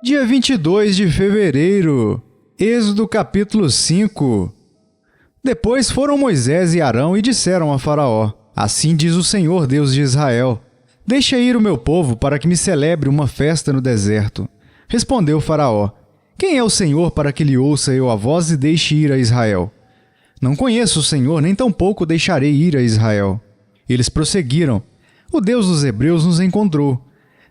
Dia 22 de fevereiro, Êxodo capítulo 5. Depois foram Moisés e Arão e disseram a Faraó: Assim diz o Senhor, Deus de Israel: Deixa ir o meu povo para que me celebre uma festa no deserto. Respondeu Faraó: Quem é o Senhor para que lhe ouça eu a voz e deixe ir a Israel? Não conheço o Senhor, nem tampouco deixarei ir a Israel. Eles prosseguiram: O Deus dos Hebreus nos encontrou.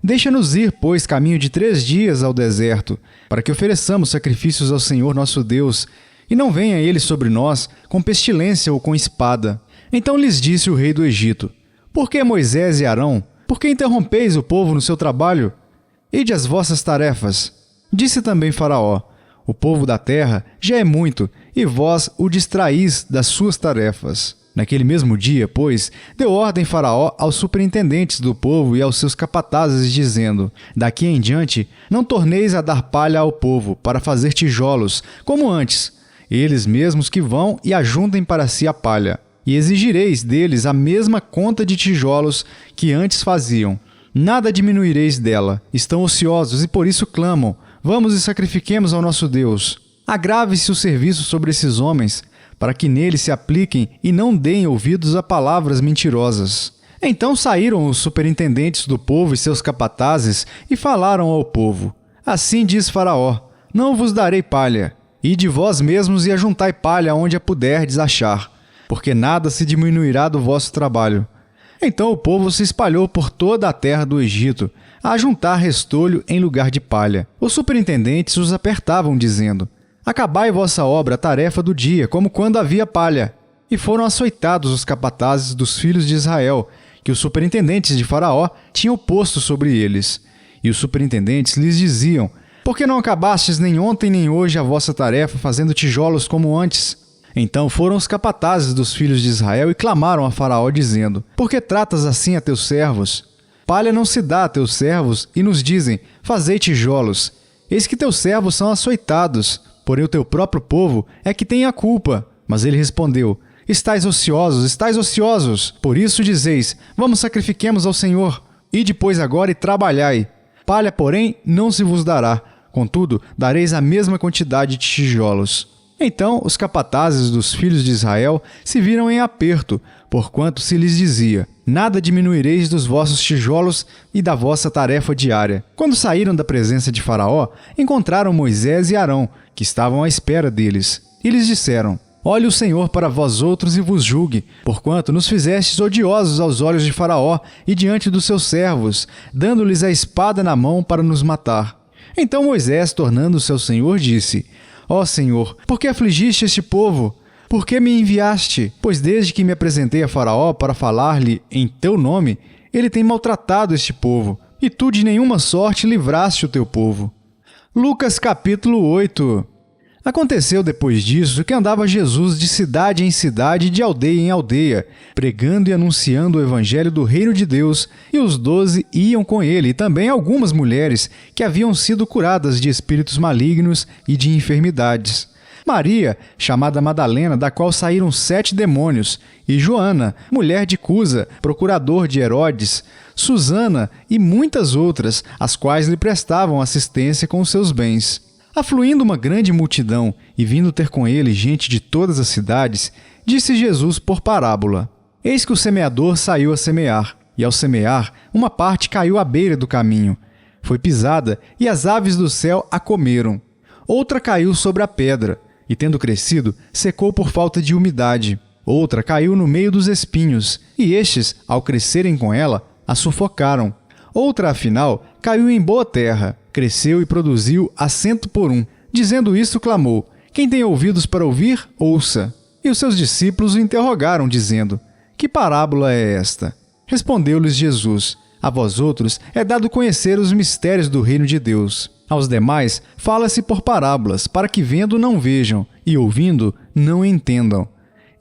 Deixa-nos ir, pois, caminho de 3 dias ao deserto, para que ofereçamos sacrifícios ao Senhor nosso Deus, e não venha ele sobre nós com pestilência ou com espada. Então lhes disse o rei do Egito: Por que Moisés e Arão? Por que interrompeis o povo no seu trabalho? Ide às vossas tarefas. Disse também Faraó: O povo da terra já é muito, e vós o distraís das suas tarefas. Naquele mesmo dia, pois, deu ordem Faraó aos superintendentes do povo e aos seus capatazes, dizendo: Daqui em diante, não torneis a dar palha ao povo, para fazer tijolos, como antes. Eles mesmos que vão e ajuntem para si a palha. E exigireis deles a mesma conta de tijolos que antes faziam. Nada diminuireis dela. Estão ociosos e por isso clamam: Vamos e sacrifiquemos ao nosso Deus. Agrave-se o serviço sobre esses homens, para que neles se apliquem e não deem ouvidos a palavras mentirosas. Então saíram os superintendentes do povo e seus capatazes e falaram ao povo: Assim diz Faraó: Não vos darei palha. Ide vós mesmos e ajuntai palha onde a puderdes achar, porque nada se diminuirá do vosso trabalho. Então o povo se espalhou por toda a terra do Egito, a ajuntar restolho em lugar de palha. Os superintendentes os apertavam, dizendo: Acabai vossa obra, a tarefa do dia, como quando havia palha. E foram açoitados os capatazes dos filhos de Israel, que os superintendentes de Faraó tinham posto sobre eles. E os superintendentes lhes diziam: Por que não acabastes nem ontem nem hoje a vossa tarefa, fazendo tijolos como antes? Então foram os capatazes dos filhos de Israel e clamaram a Faraó, dizendo: Por que tratas assim a teus servos? Palha não se dá a teus servos, e nos dizem: Fazei tijolos. Eis que teus servos são açoitados, porém o teu próprio povo é que tem a culpa. Mas ele respondeu: Estais ociosos. Por isso dizeis: Vamos, sacrifiquemos ao Senhor. Ide, pois, agora e trabalhai. Palha, porém, não se vos dará. Contudo, dareis a mesma quantidade de tijolos. Então os capatazes dos filhos de Israel se viram em aperto, porquanto se lhes dizia: Nada diminuireis dos vossos tijolos e da vossa tarefa diária. Quando saíram da presença de Faraó, encontraram Moisés e Arão, que estavam à espera deles. E lhes disseram: Olhe o Senhor para vós outros e vos julgue, porquanto nos fizestes odiosos aos olhos de Faraó e diante dos seus servos, dando-lhes a espada na mão para nos matar. Então Moisés, tornando-se ao Senhor, disse: Ó Senhor, por que afligiste este povo? Por que me enviaste? Pois desde que me apresentei a Faraó para falar-lhe em teu nome, ele tem maltratado este povo, e tu de nenhuma sorte livraste o teu povo. Lucas capítulo 8. Aconteceu depois disso que andava Jesus de cidade em cidade e de aldeia em aldeia, pregando e anunciando o evangelho do reino de Deus, e os 12 iam com ele, e também algumas mulheres que haviam sido curadas de espíritos malignos e de enfermidades. Maria, chamada Madalena, da qual saíram 7 demônios, e Joana, mulher de Cusa, procurador de Herodes, Susana e muitas outras, as quais lhe prestavam assistência com os seus bens. Afluindo uma grande multidão e vindo ter com ele gente de todas as cidades, disse Jesus por parábola: Eis que o semeador saiu a semear, e ao semear, uma parte caiu à beira do caminho. Foi pisada, e as aves do céu a comeram. Outra caiu sobre a pedra, e tendo crescido, secou por falta de umidade. Outra caiu no meio dos espinhos, e estes, ao crescerem com ela, a sufocaram. Outra, afinal, caiu em boa terra, cresceu e produziu a 100 por 1. Dizendo isto, clamou: Quem tem ouvidos para ouvir, ouça. E os seus discípulos o interrogaram, dizendo: Que parábola é esta? Respondeu-lhes Jesus: A vós outros é dado conhecer os mistérios do reino de Deus. Aos demais fala-se por parábolas, para que vendo não vejam, e ouvindo não entendam.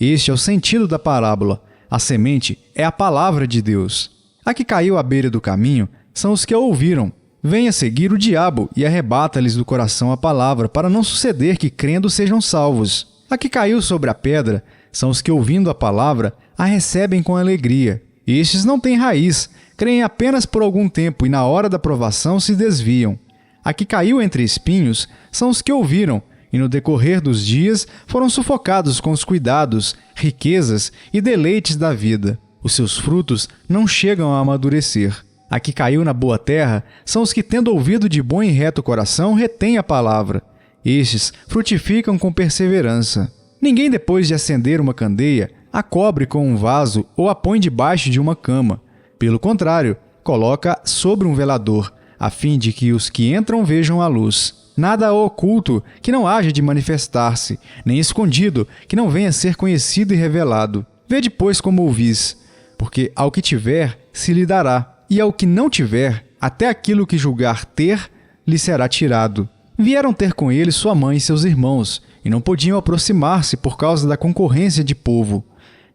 Este é o sentido da parábola. A semente é a palavra de Deus. A que caiu à beira do caminho são os que a ouviram. Vem a seguir o diabo e arrebata-lhes do coração a palavra, para não suceder que, crendo, sejam salvos. A que caiu sobre a pedra são os que, ouvindo a palavra, a recebem com alegria. Estes não têm raiz, creem apenas por algum tempo e, na hora da provação, se desviam. A que caiu entre espinhos são os que ouviram, e no decorrer dos dias foram sufocados com os cuidados, riquezas e deleites da vida. Os seus frutos não chegam a amadurecer. A que caiu na boa terra são os que, tendo ouvido de bom e reto coração, retêm a palavra. Estes frutificam com perseverança. Ninguém, depois de acender uma candeia, a cobre com um vaso ou a põe debaixo de uma cama. Pelo contrário, coloca sobre um velador, a fim de que os que entram vejam a luz. Nada há oculto que não haja de manifestar-se, nem escondido que não venha a ser conhecido e revelado. Vede, pois, como ouvis, porque ao que tiver se lhe dará, e ao que não tiver, até aquilo que julgar ter, lhe será tirado. Vieram ter com ele sua mãe e seus irmãos, e não podiam aproximar-se por causa da concorrência de povo.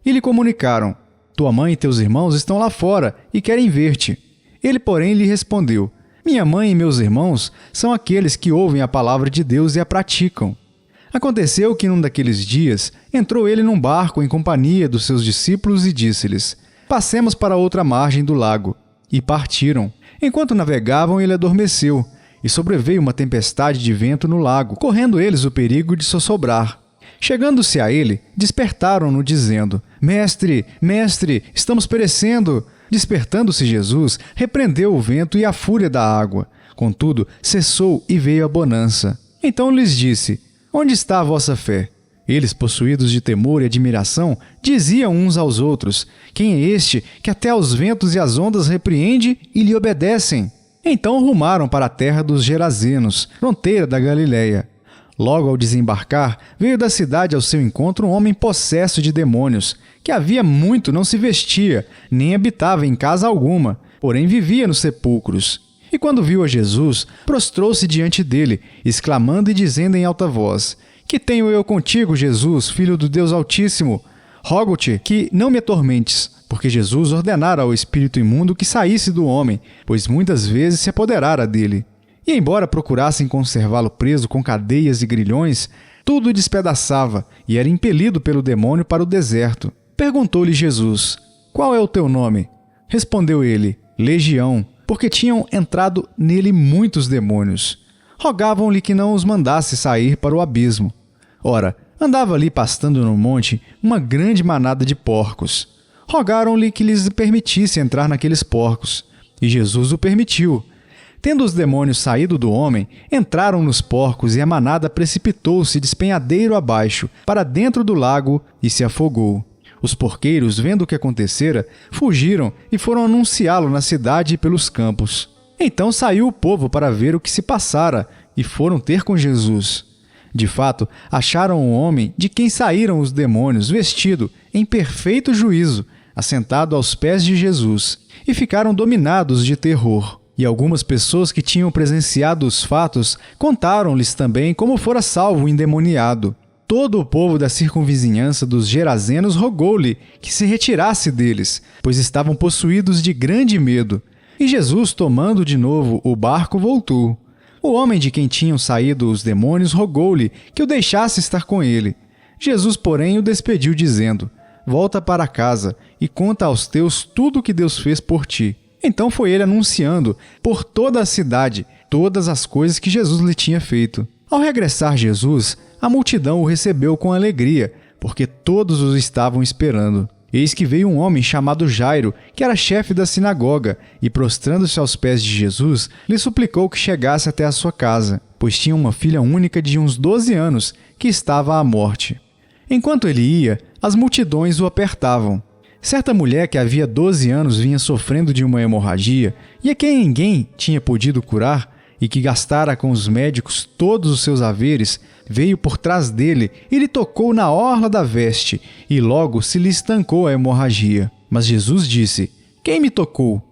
E lhe comunicaram: tua mãe e teus irmãos estão lá fora e querem ver-te. Ele, porém, lhe respondeu: minha mãe e meus irmãos são aqueles que ouvem a palavra de Deus e a praticam. Aconteceu que num daqueles dias entrou ele num barco em companhia dos seus discípulos e disse-lhes: passemos para outra margem do lago. E partiram. Enquanto navegavam, ele adormeceu, e sobreveio uma tempestade de vento no lago, correndo eles o perigo de sossobrar. Chegando-se a ele, despertaram-no, dizendo: Mestre, mestre, estamos perecendo. Despertando-se Jesus, repreendeu o vento e a fúria da água. Contudo, cessou e veio a bonança. Então lhes disse: onde está a vossa fé? Eles, possuídos de temor e admiração, diziam uns aos outros: quem é este que até aos ventos e às ondas repreende e lhe obedecem? Então rumaram para a terra dos Gerazenos, fronteira da Galiléia. Logo ao desembarcar, veio da cidade ao seu encontro um homem possesso de demônios, que havia muito não se vestia, nem habitava em casa alguma, porém vivia nos sepulcros. E quando viu a Jesus, prostrou-se diante dele, exclamando e dizendo em alta voz: que tenho eu contigo, Jesus, Filho do Deus Altíssimo? Rogo-te que não me atormentes, porque Jesus ordenara ao espírito imundo que saísse do homem, pois muitas vezes se apoderara dele. E embora procurassem conservá-lo preso com cadeias e grilhões, tudo despedaçava e era impelido pelo demônio para o deserto. Perguntou-lhe Jesus: qual é o teu nome? Respondeu ele: Legião, porque tinham entrado nele muitos demônios. Rogavam-lhe que não os mandasse sair para o abismo. Ora, andava ali pastando no monte uma grande manada de porcos. Rogaram-lhe que lhes permitisse entrar naqueles porcos, e Jesus o permitiu. Tendo os demônios saído do homem, entraram nos porcos e a manada precipitou-se despenhadeiro abaixo, para dentro do lago, e se afogou. Os porqueiros, vendo o que acontecera, fugiram e foram anunciá-lo na cidade e pelos campos. Então saiu o povo para ver o que se passara, e foram ter com Jesus. De fato, acharam um homem de quem saíram os demônios, vestido, em perfeito juízo, assentado aos pés de Jesus, e ficaram dominados de terror. E algumas pessoas que tinham presenciado os fatos contaram-lhes também como fora salvo o endemoniado. Todo o povo da circunvizinhança dos Gerazenos rogou-lhe que se retirasse deles, pois estavam possuídos de grande medo. E Jesus, tomando de novo o barco, voltou. O homem de quem tinham saído os demônios rogou-lhe que o deixasse estar com ele. Jesus, porém, o despediu, dizendo: volta para casa e conta aos teus tudo o que Deus fez por ti. Então foi ele anunciando por toda a cidade todas as coisas que Jesus lhe tinha feito. Ao regressar Jesus, a multidão o recebeu com alegria, porque todos os estavam esperando. Eis que veio um homem chamado Jairo, que era chefe da sinagoga, e prostrando-se aos pés de Jesus, lhe suplicou que chegasse até a sua casa, pois tinha uma filha única de uns 12 anos, que estava à morte. Enquanto ele ia, as multidões o apertavam. Certa mulher que havia 12 anos vinha sofrendo de uma hemorragia, e a quem ninguém tinha podido curar, e que gastara com os médicos todos os seus haveres, veio por trás dele e lhe tocou na orla da veste, e logo se lhe estancou a hemorragia. Mas Jesus disse: quem me tocou?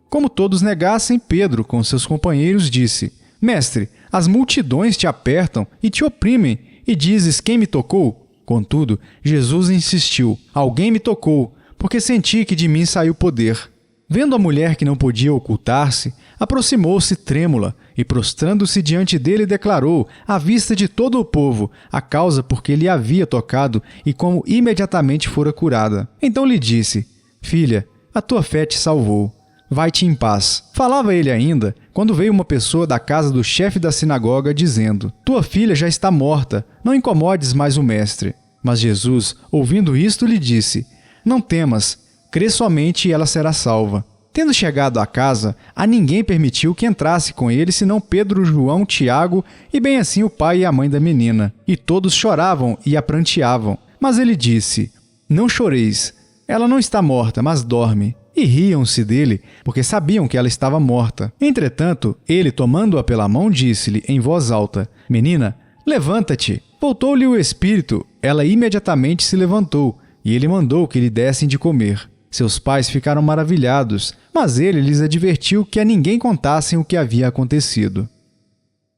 Como todos negassem, Pedro, com seus companheiros, disse: Mestre, as multidões te apertam e te oprimem, e dizes: quem me tocou? Contudo, Jesus insistiu: alguém me tocou, porque senti que de mim saiu poder. Vendo a mulher que não podia ocultar-se, aproximou-se trêmula e, prostrando-se diante dele, declarou, à vista de todo o povo, a causa por que lhe havia tocado e como imediatamente fora curada. Então lhe disse: Filha, a tua fé te salvou. vai-te em paz. Falava ele ainda, quando veio uma pessoa da casa do chefe da sinagoga, dizendo: tua filha já está morta, não incomodes mais o mestre. Mas Jesus, ouvindo isto, lhe disse: não temas, crê somente e ela será salva. Tendo chegado à casa, a ninguém permitiu que entrasse com ele, senão Pedro, João, Tiago e bem assim o pai e a mãe da menina. E todos choravam e a pranteavam. Mas ele disse: não choreis, ela não está morta, mas dorme. E riam-se dele, porque sabiam que ela estava morta. Entretanto, ele, tomando-a pela mão, disse-lhe em voz alta: menina, levanta-te. Voltou-lhe o espírito, ela imediatamente se levantou, e ele mandou que lhe dessem de comer. Seus pais ficaram maravilhados, mas ele lhes advertiu que a ninguém contassem o que havia acontecido.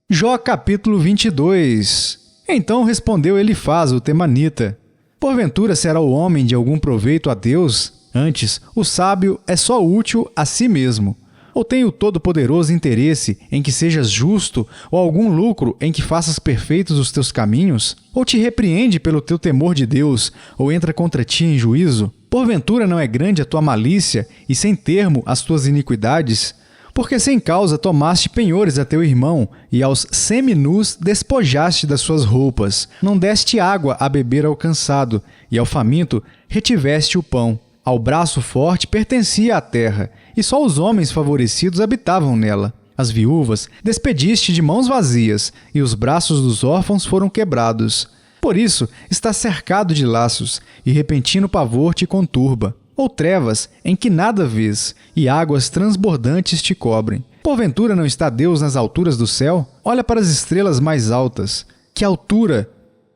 Jó capítulo 22. Então respondeu Elifaz, o temanita: porventura será o homem de algum proveito a Deus? Antes, o sábio é só útil a si mesmo. Ou tem o Todo-Poderoso interesse em que sejas justo, ou algum lucro em que faças perfeitos os teus caminhos? Ou te repreende pelo teu temor de Deus, ou entra contra ti em juízo? Porventura não é grande a tua malícia e sem termo as tuas iniquidades? Porque sem causa tomaste penhores a teu irmão, e aos seminus despojaste das suas roupas. Não deste água a beber ao cansado, e ao faminto retiveste o pão. Ao braço forte pertencia a terra, e só os homens favorecidos habitavam nela. As viúvas despediste de mãos vazias, e os braços dos órfãos foram quebrados. Por isso estás cercado de laços, e repentino pavor te conturba. Ou trevas em que nada vês, e águas transbordantes te cobrem. Porventura não está Deus nas alturas do céu? Olha para as estrelas mais altas. Que altura!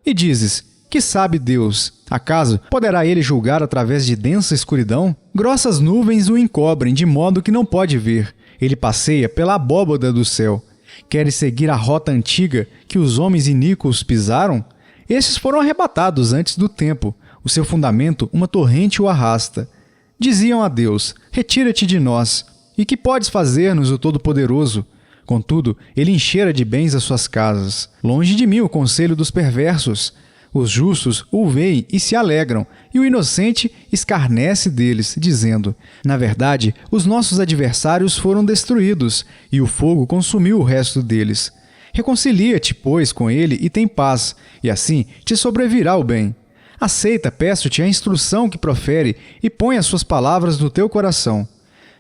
E dizes: que sabe Deus? Acaso poderá ele julgar através de densa escuridão? Grossas nuvens o encobrem, de modo que não pode ver. Ele passeia pela abóbada do céu. Queres seguir a rota antiga que os homens iníquos pisaram? Estes foram arrebatados antes do tempo. O seu fundamento, uma torrente o arrasta. Diziam a Deus: retira-te de nós. E que podes fazer-nos o Todo-Poderoso? Contudo, ele enchera de bens as suas casas. Longe de mim o conselho dos perversos. Os justos o veem e se alegram, e o inocente escarnece deles, dizendo: na verdade, os nossos adversários foram destruídos, e o fogo consumiu o resto deles. Reconcilia-te, pois, com ele e tem paz, e assim te sobrevirá o bem. Aceita, peço-te, a instrução que profere, e põe as suas palavras no teu coração.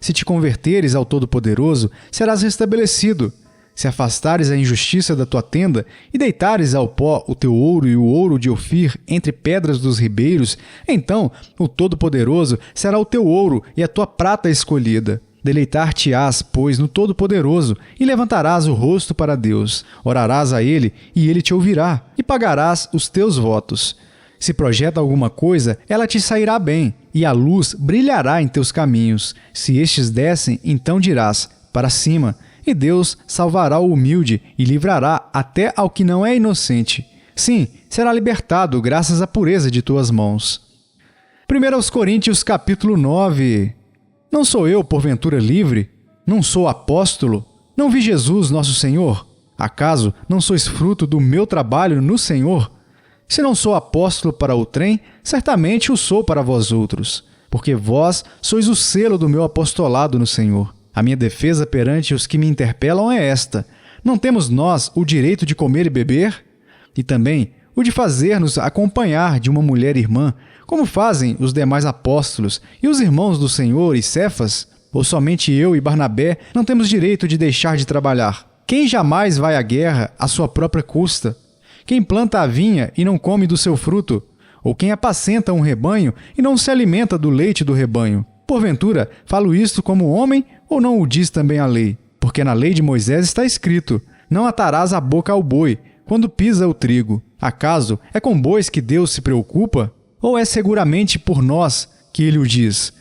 Se te converteres ao Todo-Poderoso, serás restabelecido. Se afastares a injustiça da tua tenda e deitares ao pó o teu ouro e o ouro de Ofir entre pedras dos ribeiros, então o Todo-Poderoso será o teu ouro e a tua prata escolhida. Deleitar-te-ás, pois, no Todo-Poderoso, e levantarás o rosto para Deus. Orarás a Ele, e Ele te ouvirá, e pagarás os teus votos. Se projeta alguma coisa, ela te sairá bem, e a luz brilhará em teus caminhos. Se estes descem, então dirás: para cima. E Deus salvará o humilde e livrará até ao que não é inocente. Sim, será libertado graças à pureza de tuas mãos. 1 Coríntios capítulo 9. Não sou eu, porventura, livre? Não sou apóstolo? Não vi Jesus, nosso Senhor? Acaso não sois fruto do meu trabalho no Senhor? Se não sou apóstolo para outrem, certamente o sou para vós outros, porque vós sois o selo do meu apostolado no Senhor. A minha defesa perante os que me interpelam é esta: não temos nós o direito de comer e beber? E também o de fazer-nos acompanhar de uma mulher irmã, como fazem os demais apóstolos e os irmãos do Senhor e Cefas? Ou somente eu e Barnabé não temos direito de deixar de trabalhar? Quem jamais vai à guerra à sua própria custa? Quem planta a vinha e não come do seu fruto? Ou quem apacenta um rebanho e não se alimenta do leite do rebanho? Porventura, falo isto como homem, ou não o diz também a lei? Porque na lei de Moisés está escrito: não atarás a boca ao boi quando pisa o trigo. Acaso é com bois que Deus se preocupa? Ou é seguramente por nós que ele o diz?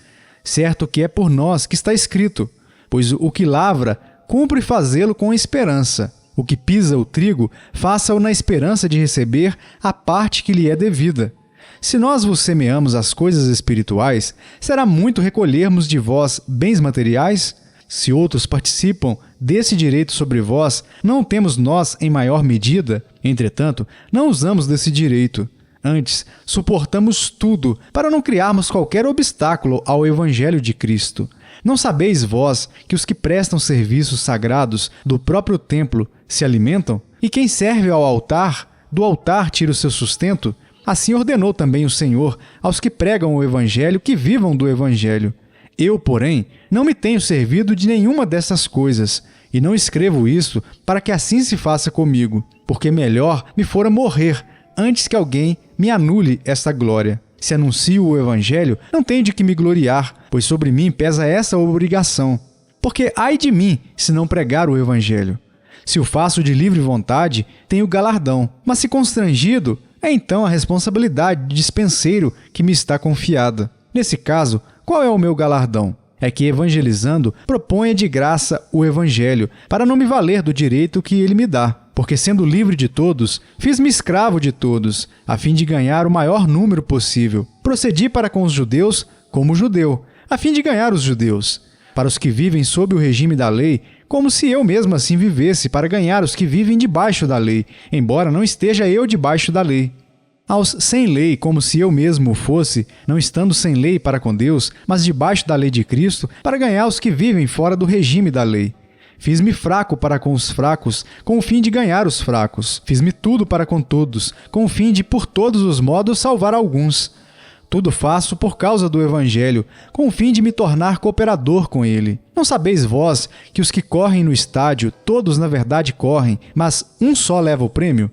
Certo que é por nós que está escrito: pois o que lavra, cumpre fazê-lo com esperança. O que pisa o trigo, faça-o na esperança de receber a parte que lhe é devida. Se nós vos semeamos as coisas espirituais, será muito recolhermos de vós bens materiais? Se outros participam desse direito sobre vós, não temos nós em maior medida? Entretanto, não usamos desse direito. Antes, suportamos tudo para não criarmos qualquer obstáculo ao Evangelho de Cristo. Não sabeis vós que os que prestam serviços sagrados do próprio templo se alimentam? E quem serve ao altar, do altar tira o seu sustento? Assim ordenou também o Senhor aos que pregam o Evangelho que vivam do Evangelho. Eu, porém, não me tenho servido de nenhuma dessas coisas, e não escrevo isso para que assim se faça comigo, porque melhor me fora morrer antes que alguém me anule esta glória. Se anuncio o Evangelho, não tenho de que me gloriar, pois sobre mim pesa essa obrigação. Porque ai de mim se não pregar o Evangelho. Se o faço de livre vontade, tenho galardão, mas se constrangido, é então a responsabilidade de dispenseiro que me está confiada. Nesse caso, qual é o meu galardão? É que, evangelizando, proponha de graça o Evangelho, para não me valer do direito que ele me dá. Porque, sendo livre de todos, fiz-me escravo de todos, a fim de ganhar o maior número possível. Procedi para com os judeus como judeu, a fim de ganhar os judeus. Para os que vivem sob o regime da lei, como se eu mesmo assim vivesse para ganhar os que vivem debaixo da lei, embora não esteja eu debaixo da lei. Aos sem lei, como se eu mesmo fosse, não estando sem lei para com Deus, mas debaixo da lei de Cristo, para ganhar os que vivem fora do regime da lei. Fiz-me fraco para com os fracos, com o fim de ganhar os fracos. Fiz-me tudo para com todos, com o fim de, por todos os modos, salvar alguns. Tudo faço por causa do Evangelho, com o fim de me tornar cooperador com ele. Não sabeis vós que os que correm no estádio, todos na verdade correm, mas um só leva o prêmio?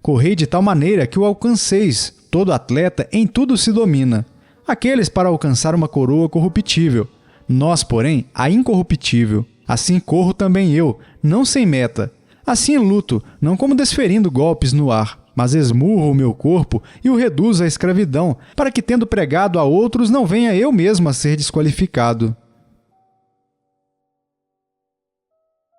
Correi de tal maneira que o alcanceis. Todo atleta em tudo se domina. Aqueles para alcançar uma coroa corruptível. Nós, porém, a incorruptível. Assim corro também eu, não sem meta. Assim luto, não como desferindo golpes no ar, mas esmurro o meu corpo e o reduzo à escravidão, para que, tendo pregado a outros, não venha eu mesmo a ser desqualificado.